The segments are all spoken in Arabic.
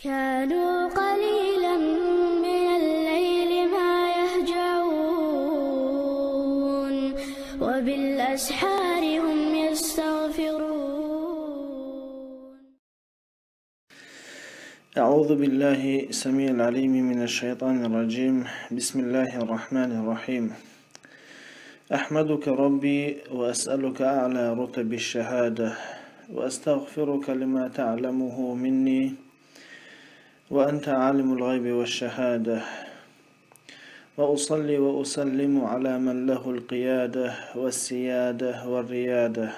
كانوا قليلا من الليل ما يهجعون وبالأسحار هم يستغفرون. أعوذ بالله السميع العليم من الشيطان الرجيم. بسم الله الرحمن الرحيم. أحمدك ربي وأسألك أعلى رتب الشهادة وأستغفرك لما تعلمه مني وأنت عالم الغيب والشهادة، وأصلي وأسلم على من له القيادة والسيادة والريادة،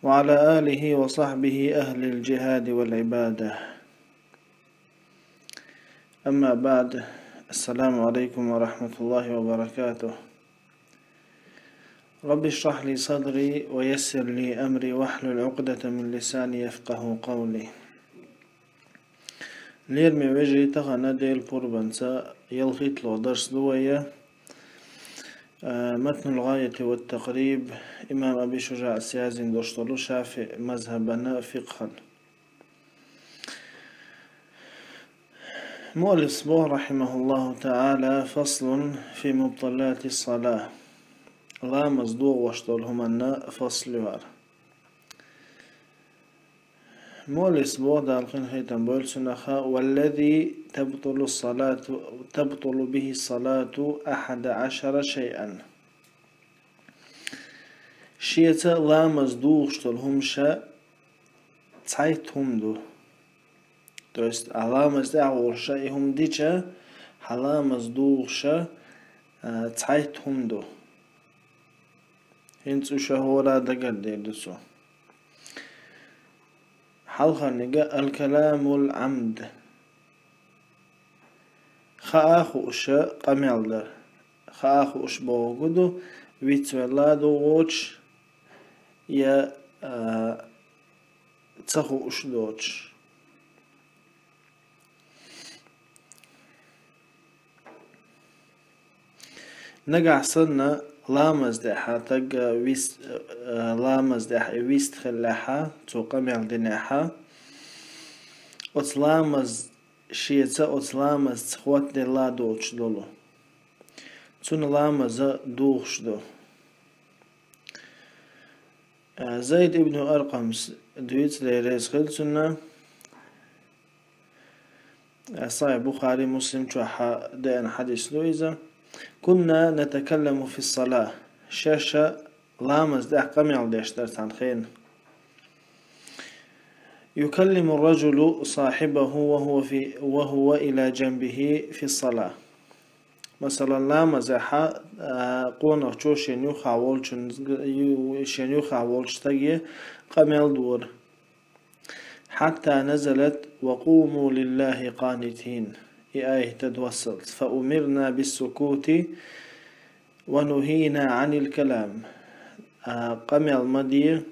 وعلى آله وصحبه أهل الجهاد والعبادة. أما بعد، السلام عليكم ورحمة الله وبركاته. رب اشرح لي صدري ويسر لي أمري واحلل عقدة من لساني يفقه قولي. ليرمي وجهي تغنى ديل بوربنسا يلغيت له درس دوية متن الغاية والتقريب إمام أبي شجاع السيازين دوشتلو شافع مذهبنا فقها. مؤلف صبوه رحمه الله تعالى فصل في مبطلات الصلاة. لا مصدوغ واشتلهم أن فصل وار مؤلف صبوه دالقين خيطان بول سنخا والذي تبطل به الصلاة 11 شيئا. شيئة لا مصدوغ واشتلهم شا تسعيتهم دو. То есть аламаз дагурша ихум дича халамаз дугша цайт хумду. Хинцу шахора дагардедсу. حلخنجا الكلام العمد خاخوش قميلدر خاخوش بوغدو ويتولادو ووش يا تخوش دوش. نجع صرنا لامز دحا تجا ويست لامز دحا ويست خلاحا توقم يعدناحا أتلامز شيتا أتلامز تخوات دي لا دوش دولو تون لامز دوخش دو. زيد ابن أرقم دويت ليريز خلصنا صحيح بخاري مسلم توحى دين حديث لويزا. كنا نتكلم في الصلاة شاشة لامز ده قمع ديشترت عن خين. يكلم الرجل صاحبه وهو إلى جنبه في الصلاة. مثلا لامز قونا شو شنيو خاولش تجي قمع دور حتى نزلت وقوموا لله قانتين. آية تتوسط فأمرنا بالسكوت ونهينا عن الكلام. قمع المدير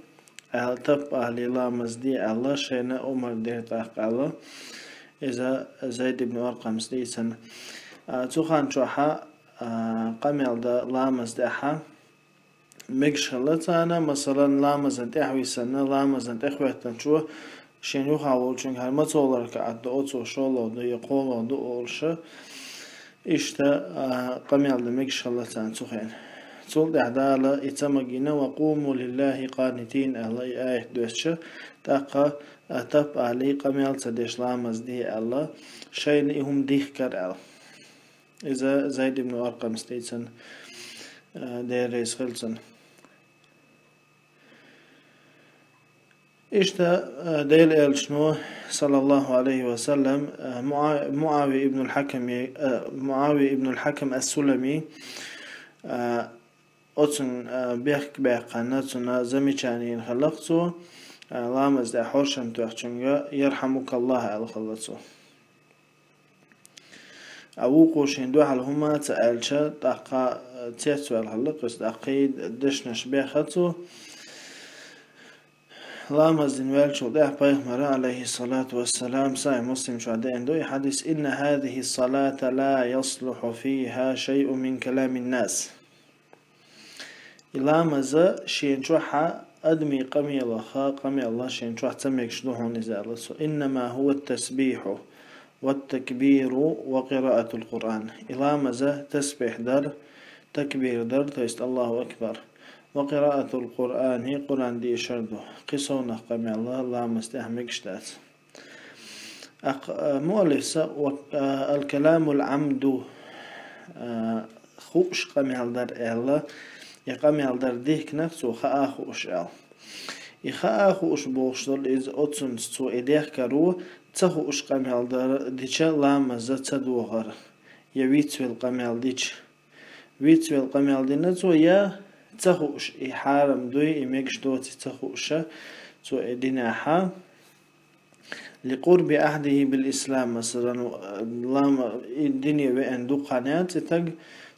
تبقى للامز دي الله شينا أمر دي تحق الله. إذا زيد بن أرقم سليسن تخان شوحا قمع دا لامز دحا مقشلتانا مثلا لامز انتحوي سنة لامز انتحوي تنشوه شين يخاول چون هر ما تولر كعد أوتو شلو ده يقول ده أولش إشتا قميل دمك شلة تان تخين تول دعدالة إتمجينا وقوموا لله قانتين الله آية دوشة تاقا تب علي قميل تدش لامز دي الله شين إهم ديخ كرال. إذا زيد بن أرقم ستيتسن دير ريس خلصن إشتا ديل شنو صلى الله عليه وسلم معاوية ابن الحكم السلمي أتن بيحك بيقاناتنا زميشانين خلقتو لامز دا حوشم توحشنجا يرحمك الله على خلقتو. أوقوشين دوحل هما تألشا تاقا تيتو الخلق بس تاقيد دشنش بيخاتو لامز دنوال شو ده بيغمر عليه الصلاة والسلام صحيح مسلم شو عدين دوي حديث إن هذه الصلاة لا يصلح فيها شيء من كلام الناس. لامز شين شوحا أدمي قمي الله خا قمي الله شين شو أحتمك شلون إذا إنما هو التسبيح والتكبير وقراءة القرآن إلى مزه تسبيح در تكبير در تيست الله أكبر وقراءة القرآن هي قرآن دي شردو قصونا قمي الله مستحمك شتات مؤلف الكلام العمد خوش قمي در الله يقامي در ديك نفسه خا خوش ال يخا خوش بوشتل إز أتسن سو إديخ كرو تخوش قمي در ديش لامز تدوغر يويتويل قمي ديش ويتويل قمي دي نتو يا تخوش إحارم دوي إميكش دوتي تخوش سو إديناحا لقرب أحده بالإسلام مثلا لام الدنيا وين دو قنات تج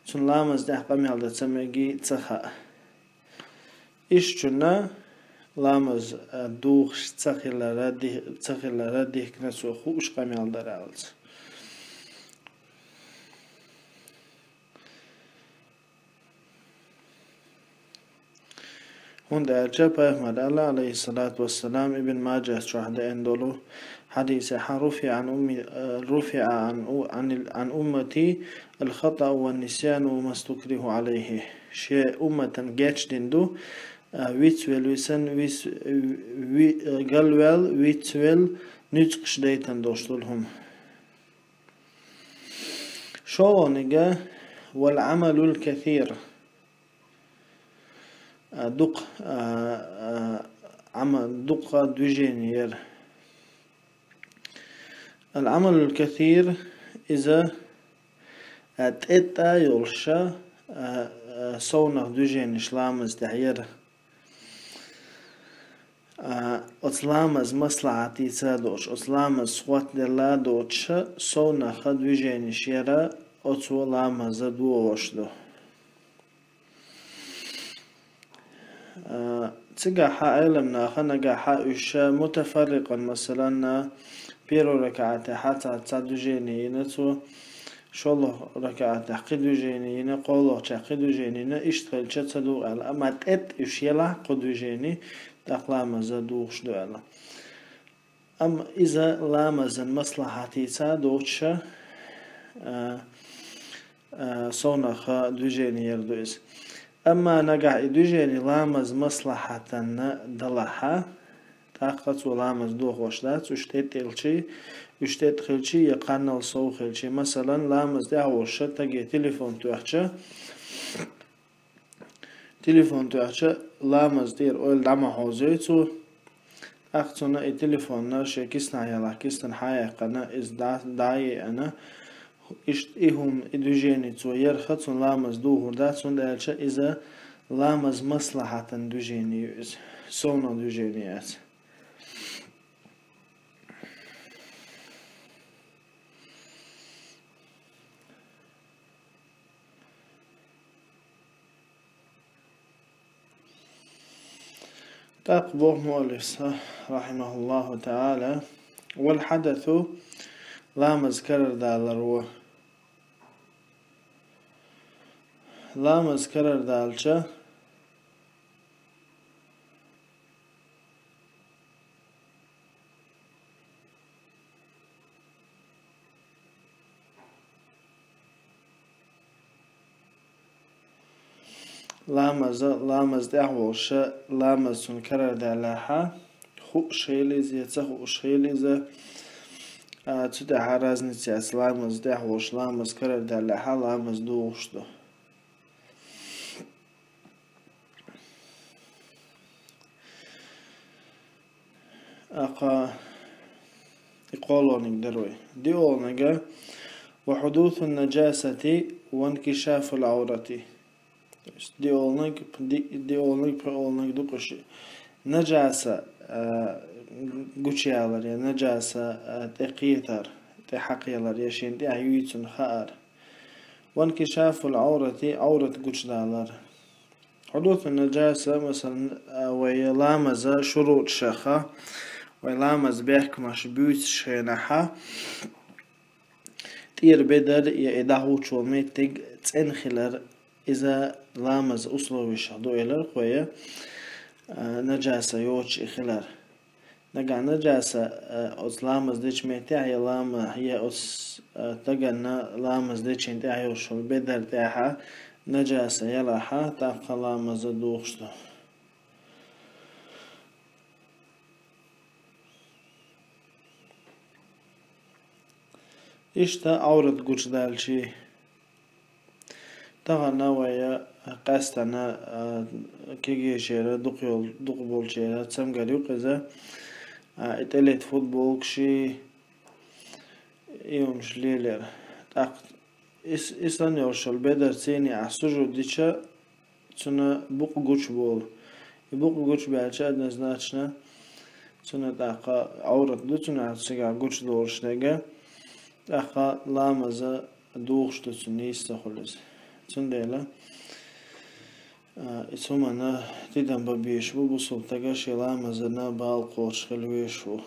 تون لامز ده قمي على تسمعي تخا إيش جنا لامز دوخ تخيل ردي كنسو خوش قمي على درالز هند أرجع أحمد الله عليه الصلاة والسلام ابن ماجه شهد أندلو حديث رفع عن أمتي الخطأ والنسيان وما استكره عليه شيء أمة جاتش دندو ويتويل ويسن قلوال ويتويل نتقش ديتن دوشتلهم شو نجا والعمل الكثير دق عمل دق دوجينير العمل الكثير إذا أتأتى يرشا صونة دوجين شلامز دحير أطلامز مصلحتي تادوش أطلامز سوات دلا دوش صونة خدوجين شيرا أطلامز دوش دو تجا علمنا خنا حائش متفرقا مثلا بيرو ركعات حتى تصدجيني نتو شالله ركعات قدو جيني قوله قدو جيني اشتغل تصدق على أما تأت إشيلا قدو جيني تقلام زدوش دولا أما إذا لامزن مصلحتي تصدقش صونخ دوجيني يردوز أما نجح دوجيني لامز مصلحة دلها تاقت ولامز دوخ وشدات وشتيت إلشي وشتيت خلشي يقنن الصو خلشي مثلا لامز ده وشة تجي تليفون توحشة لامز دير أول دم حوزيتو أختنا التليفون ناشي كيسنا يلا كيسنا حياة قنا إز داعي أنا إهم دوجيني تو يرخصون لامز دوه داتون دالشة إذا لامز مصلحة دوجيني صونا دوجينيات تقبل مؤلف رحمه الله تعالى والحدث لامز كرر دالروه لامز كرر دالشة لامز دعوش لامز سنكرر دالها خو شيلز يتخو شيلز تدع رازنتي لامز دعوش لامز كرر دالها لامز دوش دو أقا يقولون دروي ديولنجا وحدوث النجاسة وانكشاف العورة ديولنج دوقش نجاسة قوشيالر يا نجاسة تقيتر تحقيالر يشين دي عيويتن خار وانكشاف العورة عورة قوشدالر حدوث النجاسة مثلا ويلامز شروط شخة ويلامز بيحكمش بيوت شينحة تير بدر يأدهو شوميتك تنخلر إذا لامز أصله وشهدو إلر خويا نجاسة يوش إخلار نجا نجاسة أز لامز ديش ميتاعي لاما هي أز تجنا لامز ديش انتاعي وشو بدر تاعها نجاسة يلاحا تبقى لامز دوخشتو إشتا عورة قوش دالشي تغنى ويا قاستنا كيجي شيرا دق شيرا تسمقاليو قزا اتقلت فوتبول كشي يومش ليلر تاق إسلام يوشل بدر تيني عسجو ديشا تسنا بوق قوش بول يبوق قوش بالشا نزناتشنا تسنا تاقا عورة دو تسنا عسجا قوش دورشناقا تاقا لامزا دوغش تسني يستخلص تسنديلا إسمنا تيدن ببيشو بوصل تاقاش لامزا بالقوش خلويشو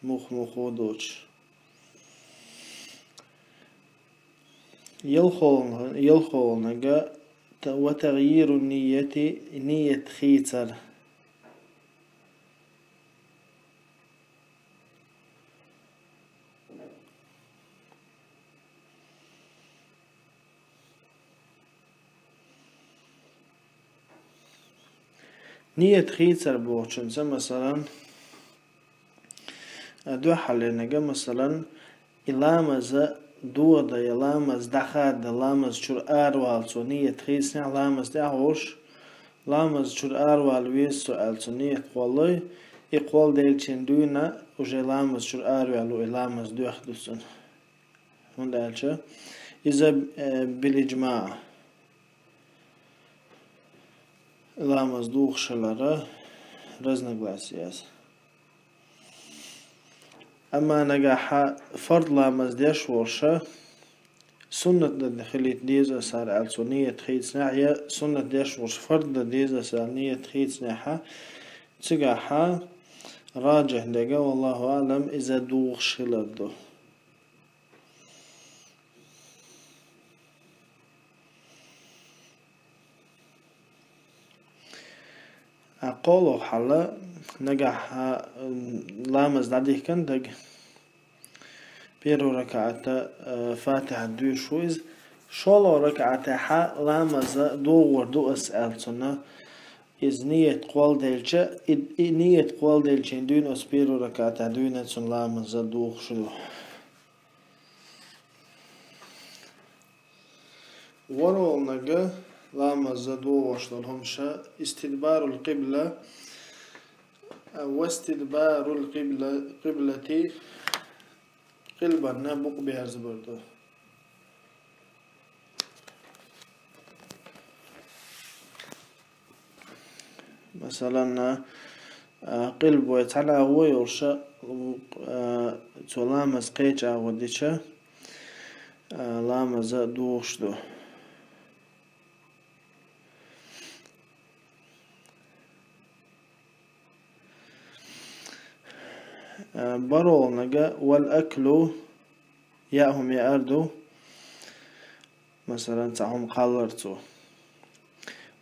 مخ دوش يلخولنغا وتغيير النية نية خيتر نية خيتر بوشنسا مثلا دو حلينغا مثلا إلامزا دودا يلامز دخاد لامز شور أروالسو نية خيسنا لامز دعوش لامز شور أروال ويسو ألسو نية قولي يقول ديلشين دونا وجي لامز شور أروالو إلامز دوخدوسن هون دالشا إذا بالإجماع لامز دوخشلارا رزنقلاسياس أما نجاح فرض لامز ديش ورشة سنة دخلت ديزا صار على سنية تخيت سناحية سنة ديش ورش فرض ديزا صار نية تخيت سناحة تجاحا راجح دقا والله أعلم إذا دوغ شلدو قولو حلا نجاح لامز داديه كان دق بيرو ركعتا فاتحة دوي شويز شولو ركعتا حا لامز دوغور دو أسأل سنة إز نية قوال ديلشا نية قوال ديلشين دوين أس بيرو ركعتا دوين سن لامز دوغ شلو ورول نجا لامز دوغ شلو همشا استدبار القبلة واستدبار قبلتي قلبنا بوق بهرز بردو مثلا قلب ويتعلى هو يرشا لامز قيج وديشا لامز دوغشدو برول نجا والأكل ياهم يأردو مثلا تعهم قالرتو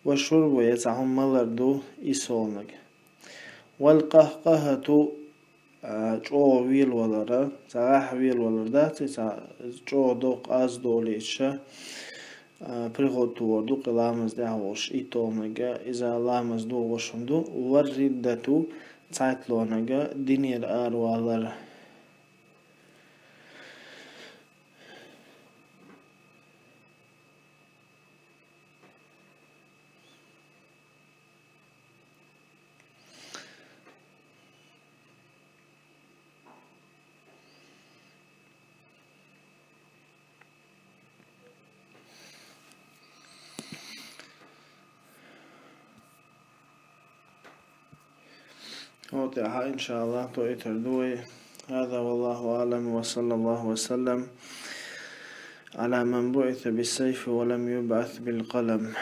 والشرب يتعهم ملردو إيسول نجا والقهقهة جو ويل ولرا تعاح ويل ولردا جو دوق از دوليشا بريغوتو وردو قلامز دعوش إيتول نجا إذا لامز دو وشندو والردتو تعتلونجا دينير أروالر وضعها إن شاء الله تويتر دوي هذا والله أعلم وصلى الله وسلم على من بعث بالسيف ولم يبعث بالقلم.